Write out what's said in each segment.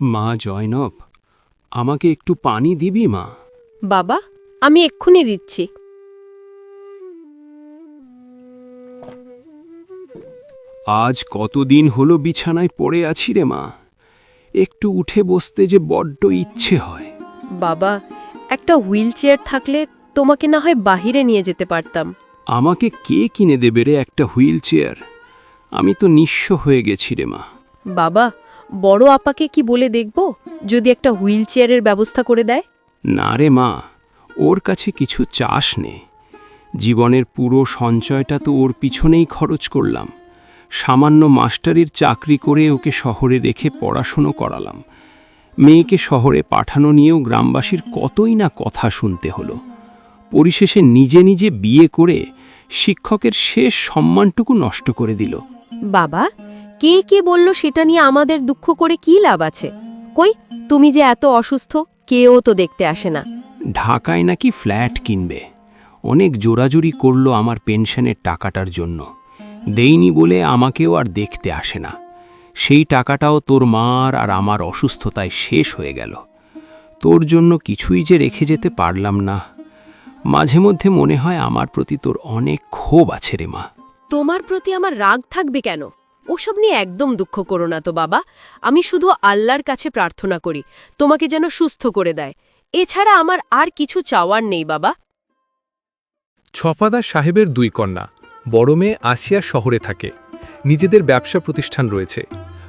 মা জয়নব, আমাকে একটু পানি দিবি মা? বাবা, আমি এক্ষুনি দিচ্ছি। আজ কতদিন হলো বিছানায় পড়ে আছি রে মা, একটু উঠে বসতে যে বড্ড ইচ্ছে হয়। বাবা, একটা হুইল চেয়ার থাকলে তোমাকে না হয় বাহিরে নিয়ে যেতে পারতাম। আমাকে কে কিনে দেবে রে একটা হুইল চেয়ার? আমি তো নিঃস্ব হয়ে গেছি রে মা। বাবা, বড় আপাকে কি বলে দেখব যদি একটা হুইল চেয়ারের ব্যবস্থা করে দেয়? না রে মা, ওর কাছে কিছু চাস নে। জীবনের পুরো সঞ্চয়টা তো ওর পিছনেই খরচ করলাম। সামান্য মাস্টারির চাকরি করে ওকে শহরে রেখে পড়াশুনো করালাম। মেয়েকে শহরে পাঠানো নিয়েও গ্রামবাসীর কতই না কথা শুনতে হলো। পরিশেষে নিজে নিজে বিয়ে করে শিক্ষকের শেষ সম্মানটুকু নষ্ট করে দিল। বাবা, কে কে বলল সেটা নিয়ে আমাদের দুঃখ করে কি লাভ আছে? কই, তুমি যে এত অসুস্থ, কেউ তো দেখতে আসে না। ঢাকায় নাকি ফ্ল্যাট কিনবে। অনেক জোরাজুরি করলো আমার পেনশনের টাকাটার জন্য। দেইনি বলে আমাকেও আর দেখতে আসে না। সেই টাকাটাও তোর মার আর আমার অসুস্থতায় শেষ হয়ে গেল। তোর জন্য কিছুই যে রেখে যেতে পারলাম না। মাঝে মধ্যে মনে হয় আমার প্রতি তোর অনেক ক্ষোভ আছে রে মা। তোমার প্রতি আমার রাগ থাকবে কেন? ওসব নিয়ে একদম দুঃখ করো না তো বাবা। আমি শুধু আল্লাহর কাছে প্রার্থনা করি তোমাকে যেন সুস্থ করে দেয়। এছাড়া আমার আর কিছু চাওয়ার নেই বাবা। ছফাদার সাহেবের দুই কন্যা, বড় মেয়ে আসিয়া শহরে থাকে। নিজেদের ব্যবসা প্রতিষ্ঠান রয়েছে।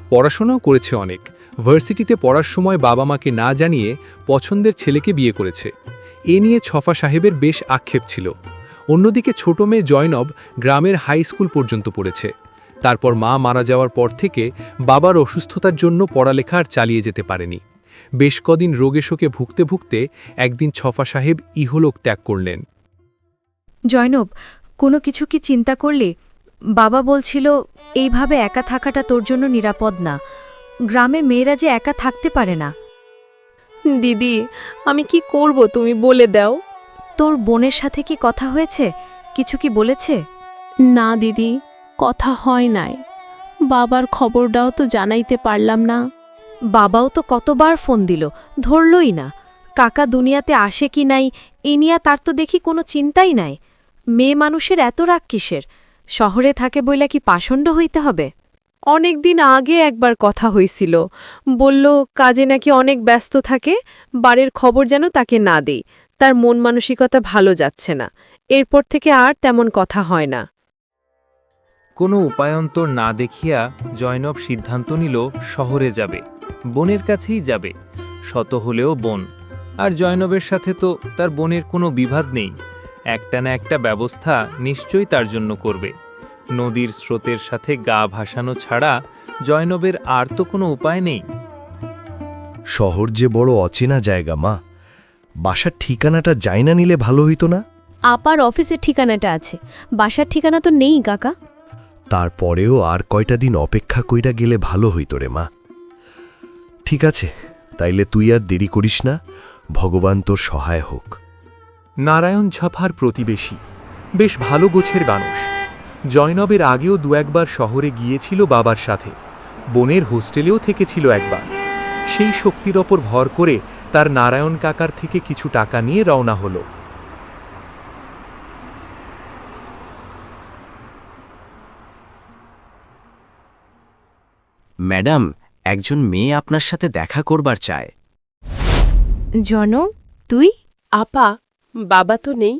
পড়াশোনাও করেছে অনেক। ভার্সিটিতে পড়ার সময় বাবা মাকে না জানিয়ে পছন্দের ছেলেকে বিয়ে করেছে। এ নিয়ে ছফা সাহেবের বেশ আক্ষেপ ছিল। অন্যদিকে ছোট মেয়ে জয়নব গ্রামের হাই স্কুল পর্যন্ত পড়েছে। তারপর মা মারা যাওয়ার পর থেকে বাবার অসুস্থতার জন্য পড়ালেখা আর চালিয়ে যেতে পারেনি। বেশ কদিন রোগে শোকে ভুগতে ভুগতে একদিন ছফা সাহেব ইহলোক ত্যাগ করলেন। জয়নব, কোনো কিছু কি চিন্তা করলি? বাবা বলছিল এইভাবে একা থাকাটা তোর জন্য নিরাপদ না। গ্রামে মেয়েরা যে একা থাকতে পারে না। দিদি, আমি কি করব তুমি বলে দাও। তোর বোনের সাথে কি কথা হয়েছে? কিছু কি বলেছে? না দিদি, কথা হয় নাই। বাবার খবরটাও তো জানাইতে পারলাম না। বাবাও তো কতবার ফোন দিল, ধরলই না। কাকা দুনিয়াতে আসে কি নাই এ নিয়ে তার তো দেখি কোনো চিন্তাই নাই। মেয়ে মানুষের এত রাগ কিসের? শহরে থাকে বইলা কি পাষণ্ড হইতে হবে? অনেক দিন আগে একবার কথা হয়েছিল, বলল কাজে নাকি অনেক ব্যস্ত থাকে, বাড়ির খবর যেন তাকে না দেই। তার মন মানসিকতা ভালো যাচ্ছে না। এরপর থেকে আর তেমন কথা হয় না। কোনো উপায়ন্তর না দেখিয়া জয়নব সিদ্ধান্ত নিল শহরে যাবে। বোনের কাছেই যাবে, শত হলেও বোন। আর জয়নবের সাথে তো তার বোনের কোনো বিবাদ নেই। একটা না একটা ব্যবস্থা নিশ্চয়ই তার জন্য করবে। নদীর স্রোতের সাথে গা ভাসানো ছাড়া জয়নবের আর তো কোনো উপায় নেই। শহর যে বড় অচেনা জায়গা মা, বাসার ঠিকানাটা যাই না নিলে ভালো হইতো না? আপার অফিসের ঠিকানাটা আছে, বাসার ঠিকানা তো নেই কাকা। তারপরেও আর কয়টা দিন অপেক্ষা কইরা গেলে ভালো হইতো রে মা। ঠিক আছে, তাইলে তুই আর দেরি করিস না, ভগবান তোর সহায় হোক। নারায়ণ ঝাফার প্রতিবেশী, বেশ ভালো গোছের মানুষ। জয়নবের আগেও দু একবার শহরে গিয়েছিল বাবার সাথে। বোনের হোস্টেলেও থেকেছিল একবার। সেই শক্তির ওপর ভর করে তার নারায়ণ কাকার থেকে কিছু টাকা নিয়ে রওনা হলো। ম্যাডাম, একজন মেয়ে আপনার সাথে দেখা করবার চায়। জনম, তুই? আপা, বাবা তো নেই।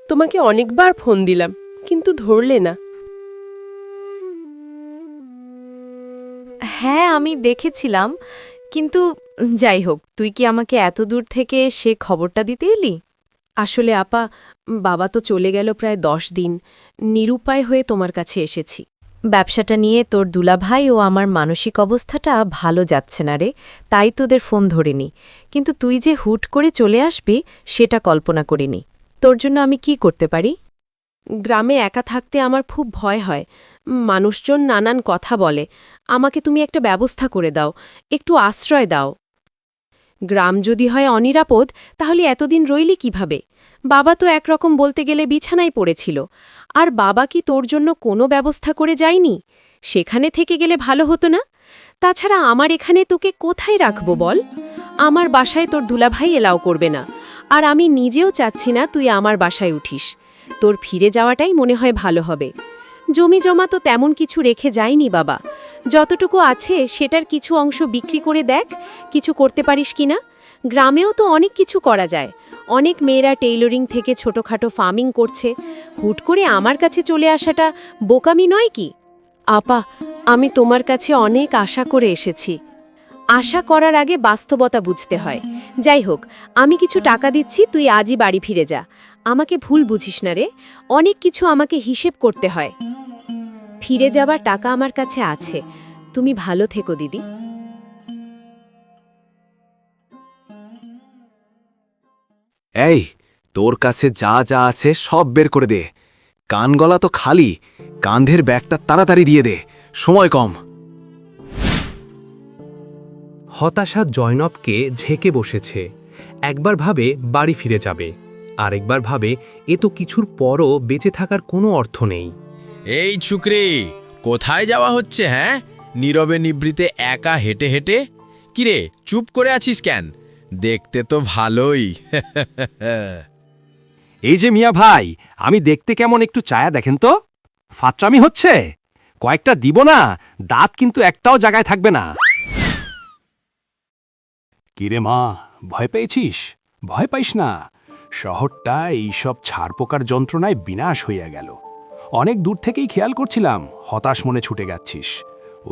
তোমাকে অনেকবার ফোন দিলাম, কিন্তু ধরলে না। হ্যাঁ, আমি দেখেছিলাম, কিন্তু যাই হোক, তুই কি আমাকে এত দূর থেকে সে খবরটা দিতে এলি? আসলে আপা, বাবা তো চলে গেল প্রায় 10 দিন। নিরুপায় হয়ে তোমার কাছে এসেছি। ব্যবসাটা নিয়ে তোর দুলাভাই ও আমার মানসিক অবস্থাটা ভালো যাচ্ছে না রে, তাই তোদের ফোন ধরিনি। কিন্তু তুই যে হুট করে চলে আসবি সেটা কল্পনা করিনি। তোর জন্য আমি কি করতে পারি? গ্রামে একা থাকতে আমার খুব ভয় হয়। মানুষজন নানান কথা বলে। আমাকে তুমি একটা ব্যবস্থা করে দাও, একটু আশ্রয় দাও। গ্রাম যদি হয় অনিরাপদ, তাহলে এতদিন রইলি কিভাবে? বাবা তো একরকম বলতে গেলে বিছানায় পড়েছিল। আর বাবা কি তোর জন্য কোনো ব্যবস্থা করে যায়নি? সেখানে থেকে গেলে ভালো হতো না? তাছাড়া আমার এখানে তোকে কোথায় রাখব বল? আমার বাসায় তোর দুলাভাই এলাও করবে না, আর আমি নিজেও চাচ্ছি না তুই আমার বাসায় উঠিস। তোর ফিরে যাওয়াটাই মনে হয় ভালো হবে। জমি জমা তো তেমন কিছু রেখে যায়নি বাবা, যতটুকু আছে সেটার কিছু অংশ বিক্রি করে দেখ কিছু করতে পারিস কিনা। গ্রামেও তো অনেক কিছু করা যায়, অনেক মেয়েরা টেইলরিং থেকে ছোটখাটো ফার্মিং করছে। হুট করে আমার কাছে চলে আসাটা বোকামি নয় কি? আপা, আমি তোমার কাছে অনেক আশা করে এসেছি। আশা করার আগে বাস্তবতা বুঝতে হয়। যাই হোক, আমি কিছু টাকা দিচ্ছি, তুই আজই বাড়ি ফিরে যা। আমাকে ভুল বুঝিস না রে, অনেক কিছু আমাকে হিসেব করতে হয়। ফিরে যাবার টাকা আমার কাছে আছে, তুমি ভালো থেকো দিদি। এই, তোর কাছে যা যা আছে সব বের করে দে। কান গলা তো খালি, কাঁধের ব্যাগটা তাড়াতাড়ি দিয়ে দে, সময় কম। হতাশা জয়নবকে ঝেঁকে বসেছে। একবার ভাবে বাড়ি ফিরে যাবে, আরেকবার ভাবে এ তো কিছুর পরও বেঁচে থাকার কোনো অর্থ নেই। এই ছুকরি, কোথায় যাওয়া হচ্ছে? হ্যাঁ, নীরবে নিভৃতে একা হেঁটে হেঁটে। কিরে, চুপ করে আছিস কেন? দেখতে তো ভালোই। এই যে মিয়া ভাই, আমি দেখতে কেমন একটু চায়া দেখেন তো। ফাত্রামি হচ্ছে? কয়েকটা দিব না, দাঁত কিন্তু একটাও জায়গায় থাকবে না। কিরে মা, ভয় পেয়েছিস? ভয় পাইস না, শহরটা এইসব ছারপোকার যন্ত্রণায় বিনাশ হইয়া গেল। অনেক দূর থেকেই খেয়াল করছিলাম, হতাশ মনে ছুটে যাচ্ছিস।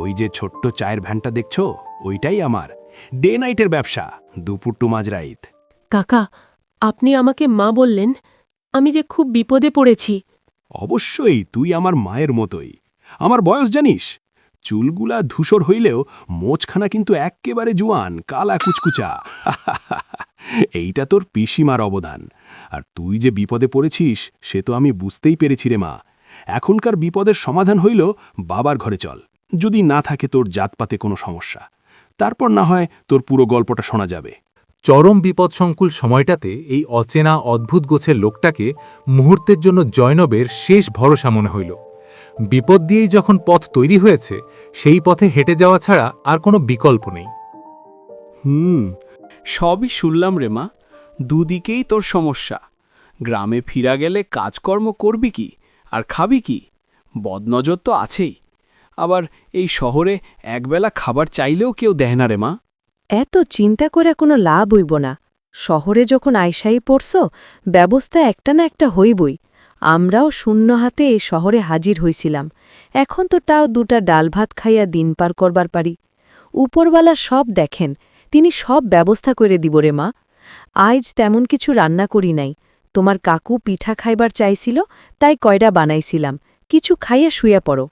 ওই যে ছোট্ট চায়ের ভ্যানটা দেখছো, ওইটাই আমার ডে নাইটের ব্যবসা, দুপুর টু মাঝরাইত। কাকা, আপনি আমাকে মা বললেন, আমি যে খুব বিপদে পড়েছি। অবশ্যই, তুই আমার মায়ের মতোই। আমার বয়স জানিস? চুলগুলা ধূসর হইলেও মোচখানা কিন্তু এক্কেবারে জুয়ান, কালা কুচকুচা। এইটা তোর পিসিমার অবদান। আর তুই যে বিপদে পড়েছিস সে তো আমি বুঝতেই পেরেছি রে মা। এখনকার বিপদের সমাধান হইল বাবার ঘরে চল, যদি না থাকে তোর জাতপাতে কোনো সমস্যা। তারপর না হয় তোর পুরো গল্পটা শোনা যাবে। চরম বিপদসংকুল সময়টাতে এই অচেনা অদ্ভুত গোছের লোকটাকে মুহূর্তের জন্য জয়নবের শেষ ভরসা মনে হইল। বিপদ দিয়েই যখন পথ তৈরি হয়েছে, সেই পথে হেঁটে যাওয়া ছাড়া আর কোনো বিকল্প নেই। সবই শুনলাম রে মা, দুদিকেই তোর সমস্যা। গ্রামে ফিরা গেলে কাজকর্ম করবি কি আর খাবি কি? বদনজর তো আছেই, আবার এই শহরে একবেলা খাবার চাইলেও কেউ দেয় না রে মা। এত চিন্তা করে কোনো লাভ হইব না। শহরে যখন আইসাই পড়ছ, ব্যবস্থা একটা না একটা হইবই। আমরাও শূন্য হাতে এই শহরে হাজির হইছিলাম, এখন তো তাও দুটা ডাল ভাত খাইয়া দিন পার করবার পারি। উপরওয়ালা সব দেখেন, তিনি সব ব্যবস্থা করে দিব রে মা। আজ তেমন কিছু রান্না করি নাই, তোমার কাকু পিঠা খাইবার চাইছিল, তাই কয়ডা বানাইছিলাম, কিছু খাইয়া শুইয়া পড়ো।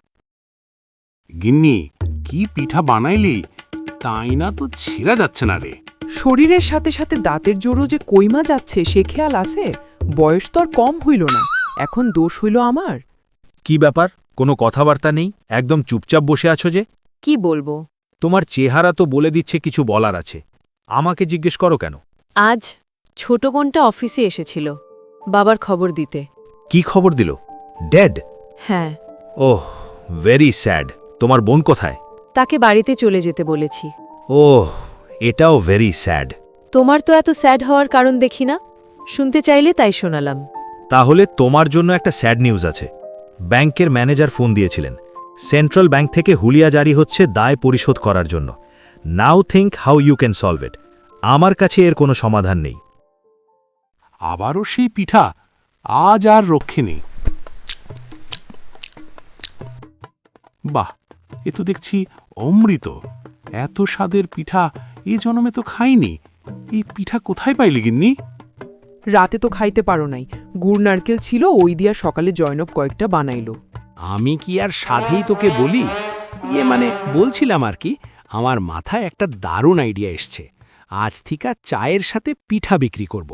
গিন্নি, কি পিঠা বানাইলি? তাই না তো ছেঁড়া যাচ্ছে না রে। শরীরের সাথে সাথে দাঁতের জোরও যে কইমা যাচ্ছে সে খেয়াল আছে? বয়স তো আর কম হইল না, এখন দোষ হইল আমার। কি ব্যাপার, কোনো কথাবার্তা নেই? একদম চুপচাপ বসে আছো যে? কি বলবো? তোমার চেহারা তো বলে দিচ্ছে কিছু বলার আছে। আমাকে জিজ্ঞেস করো কেন? আজ ছোট বোনটা অফিসে এসেছিল বাবার খবর দিতে। কি খবর দিল? ডেড? হ্যাঁ। ওহ, ভেরি স্যাড। তোমার বোন কোথায়? তাকে বাড়িতে চলে যেতে বলেছি। ওহ, এটাও ভেরি স্যাড। তোমার তো এত স্যাড হওয়ার কারণ দেখি না, শুনতে চাইলে তাই শোনালাম। তাহলে তোমার জন্য একটা স্যাড নিউজ আছে। ব্যাংকের ম্যানেজার ফোন দিয়েছিলেন। সেন্ট্রাল ব্যাংক থেকে হুলিয়া জারি হচ্ছে দায় পরিশোধ করার জন্য। Now think how you can solve it. আমার কাছে এর কোনো সমাধান নেই। আবারও সেই পিঠা, আজ আর রক্ষে নেই। বাহ, এ তো দেখছি অমৃত। এত স্বাদের পিঠা এ জন্মে তো খাইনি। এই পিঠা কোথায় পাইলি গিন্নি? রাতে তো খাইতে পারো নাই, গুড় নারকেল ছিল, ওই দিয়া সকালে জয়নব কয়েকটা বানাইল। আমি কি আর সাধেই তোকে বলি? মানে বলছিলাম আর কি, আমার মাথায় একটা দারুণ আইডিয়া এসছে। আজ থেকে চায়ের সাথে পিঠা বিক্রি করব।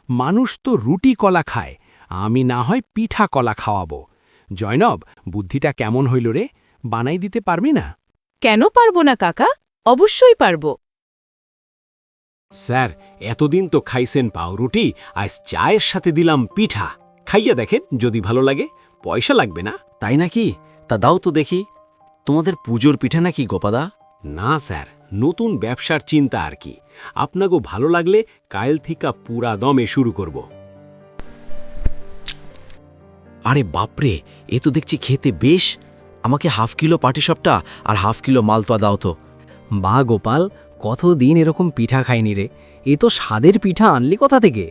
মানুষ তো রুটি কলা খায়, আমি না হয় পিঠা কলা খাওয়াবো। জয়নব, বুদ্ধিটা কেমন হইল রে? বানাই দিতে পারবি না? কেন পারবো না কাকা, অবশ্যই পারবো। স্যার, এতদিন তো খাইছেন পাউরুটি, আজ চায়ের সাথে দিলাম পিঠা। খাইয়া দেখেন, যদি ভালো লাগে। পয়সা লাগবে না। তাই নাকি? তা দাও তো দেখি। তোমাদের পুজোর পিঠা নাকি গোপাদা? না স্যার, নতুন ব্যবসার চিন্তা আর কি। আপনাকেও ভালো লাগলে কাল থেকে পুরা দমে শুরু করব। আরে বাপরে, এ তো দেখছি খেতে বেশ। আমাকে হাফ কিলো পাটিসাপটা আর হাফ কিলো মালতোয়া দাও তো। বা গোপাল, কতদিন এরকম পিঠা খাইনি রে। এ তো স্বাদের পিঠা আনলি কোথা থেকে?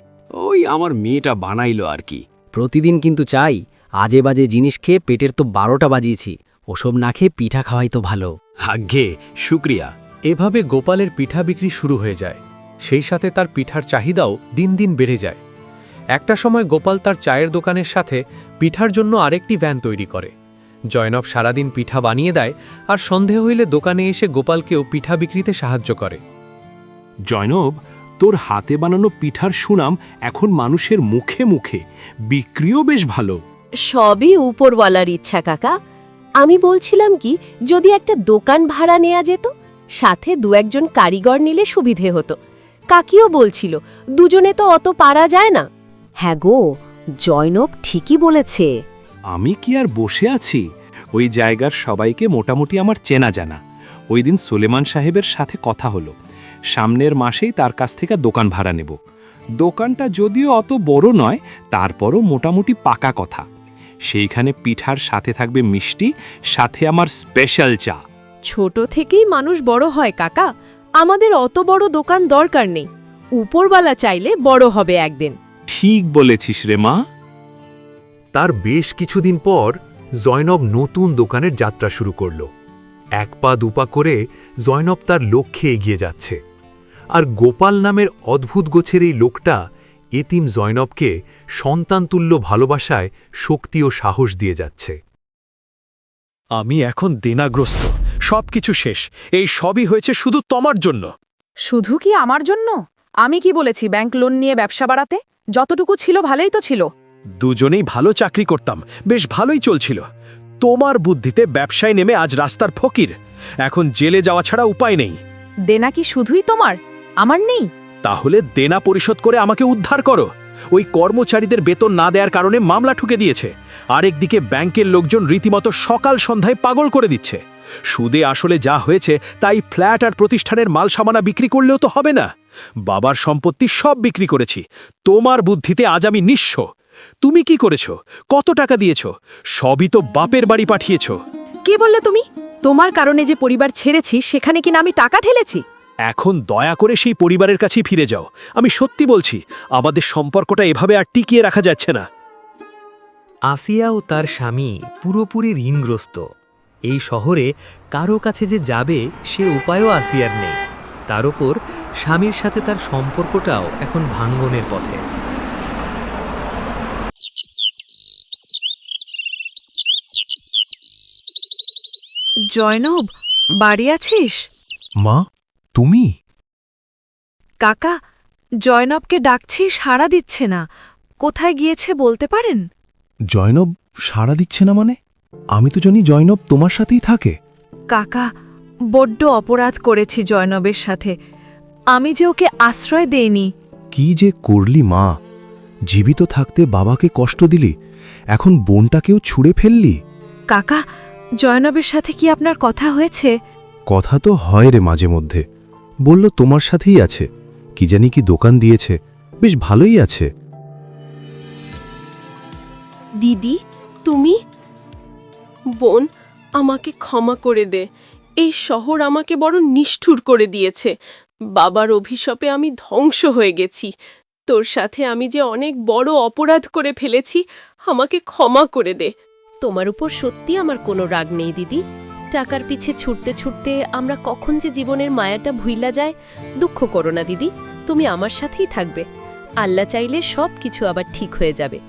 ওই আমার মেয়েটা বানাইলো আর কি। প্রতিদিন কিন্তু চাই, আজে বাজে জিনিস খেয়ে পেটের তো 12টা বাজিয়েছি। ওসব না খেয়ে পিঠা খাওয়াই তো ভালো। আজ্ঞে, শুক্রিয়া। এভাবে গোপালের পিঠা বিক্রি শুরু হয়ে যায়। সেই সাথে তার পিঠার চাহিদাও দিন দিন বেড়ে যায়। একটা সময় গোপাল তার চায়ের দোকানের সাথে পিঠার জন্য আরেকটি ভ্যান তৈরি করে। জয়নব সারাদিন পিঠা বানিয়ে দেয়, আর সন্ধে হইলে দোকানে এসে গোপালকেও পিঠা বিক্রিতে সাহায্য করে। জয়নব, তোর হাতে বানানো পিঠার সুনাম এখন মানুষের মুখে মুখে, বিক্রিও বেশ ভালো। সবই উপরওয়ালার ইচ্ছা কাকা। আমি বলছিলাম কি, যদি একটা দোকান ভাড়া নেওয়া যেত, সাথে 2-1 কারিগর নিলে সুবিধে হতো। কাকিও বলছিল, দুজনে তো অত পারা যায় না। হ্যাঁ গো, জয়নব ঠিকই বলেছে। আমি কি আর বসে আছি? ওই জায়গার সবাইকে মোটামুটি আমার চেনা জানা। ওই দিন সুলেমান সাহেবের সাথে কথা হলো, সামনের মাসেই তার কাছ থেকে দোকান ভাড়া নেব। দোকানটা যদিও অত বড় নয়, তারপরও মোটামুটি পাকা কথা। সেইখানে পিঠার সাথে থাকবে মিষ্টি, সাথে আমার স্পেশাল চা। ছোট থেকেই মানুষ বড় হয় কাকা। আমাদের অত বড় দোকান দরকার নেই। উপরওয়ালা চাইলে বড় হবে একদিন। ঠিক বলেছিস রে মা। তার বেশ কিছুদিন পর জয়নব নতুন দোকানের যাত্রা শুরু করল। 1 পা 2 পা করে জয়নব তার লক্ষ্যে এগিয়ে যাচ্ছে। আর গোপাল নামের অদ্ভুত গোছের এই লোকটা এতিম জয়নবকে সন্তানতুল্য ভালোবাসায় শক্তি ও সাহস দিয়ে যাচ্ছে। আমি এখন দেনাগ্রস্ত, সবকিছু শেষ। এই সবই হয়েছে শুধু তোমার জন্য। শুধু কি আমার জন্য? আমি কি বলেছি ব্যাংক লোন নিয়ে ব্যবসা বাড়াতে? যতটুকু ছিল ভালোই তো ছিল। দুজনেই ভালো চাকরি করতাম, বেশ ভালোই চলছিল। তোমার বুদ্ধিতে ব্যবসায় নেমে আজ রাস্তার ফকির। এখন জেলে যাওয়া ছাড়া উপায় নেই। দেনা কি শুধুই তোমার, আমার নেই? তাহলে দেনা পরিশোধ করে আমাকে উদ্ধার করো। ওই কর্মচারীদের বেতন না দেওয়ার কারণে মামলা ঠুকে দিয়েছে। আরেকদিকে ব্যাংকের লোকজন রীতিমতো সকাল সন্ধ্যায় পাগল করে দিচ্ছে। সুদে আসলে যা হয়েছে তাই ফ্ল্যাট আর প্রতিষ্ঠানের মাল সামানা বিক্রি করলেও তো হবে না। বাবার সম্পত্তি সব বিক্রি করেছি। তোমার বুদ্ধিতে আজ আমি নিঃস্ব। তুমি কি করেছ? কত টাকা দিয়েছ? সবই তো বাপের বাড়ি পাঠিয়েছ। কি বললে তুমি? তোমার কারণে যে পরিবার ছেড়েছি, সেখানে কিনা আমি টাকা ঢেলেছি? এখন দয়া করে সেই পরিবারের কাছেই ফিরে যাও। আমি সত্যি বলছি, আমাদের সম্পর্কটা এভাবে আর টিকিয়ে রাখা যাচ্ছে না। আসিয়া ও তার স্বামী পুরোপুরি ঋণগ্রস্ত। এই শহরে কারো কাছে যে যাবে সে উপায়ও আসিয়ার নেই। তার উপর স্বামীর সাথে তার সম্পর্কটাও এখন ভাঙ্গনের পথে। জয়নব, বাড়ি আছিস? মা, তুমি? কাকা, জয়নবকে ডাকছি, সাড়া দিচ্ছে না। কোথায় গিয়েছে বলতে পারেন? জয়নব সাড়া দিচ্ছে না মানে? আমি তো জানি জয়নব তোমার সাথেই থাকে। কাকা, বড্ড অপরাধ করেছি জয়নবের সাথে। আমি যে ওকে আশ্রয় দেইনি। কি যে করলি মা! জীবিত থাকতে বাবাকে কষ্ট দিলি, এখন বোনটাকেও ছুঁড়ে ফেললি। কাকা, জয়নবের সাথে কি আপনার কথা হয়েছে? কথা তো হয় রে মাঝে মধ্যে। বলল তোমার সাথেই আছে, কি জানি কি দোকান দিয়েছে, বেশ ভালোই আছে। দিদি, তুমি? বোন, আমাকে ক্ষমা করে দে। এই শহর আমাকে বড় নিষ্ঠুর করে দিয়েছে। বাবার অভিশাপে আমি ধ্বংস হয়ে গেছি। তোর সাথে আমি যে অনেক বড় অপরাধ করে ফেলেছি, আমাকে ক্ষমা করে দে। তোমার উপর সত্যি আমার কোনো রাগ নেই দিদি। টাকার পিছে ছুটতে ছুটতে আমরা কখন যে জীবনের মায়াটা ভুইলা যায়। দুঃখ করো না দিদি, তুমি আমার সাথেই থাকবে। আল্লাহ চাইলে সব কিছু আবার ঠিক হয়ে যাবে।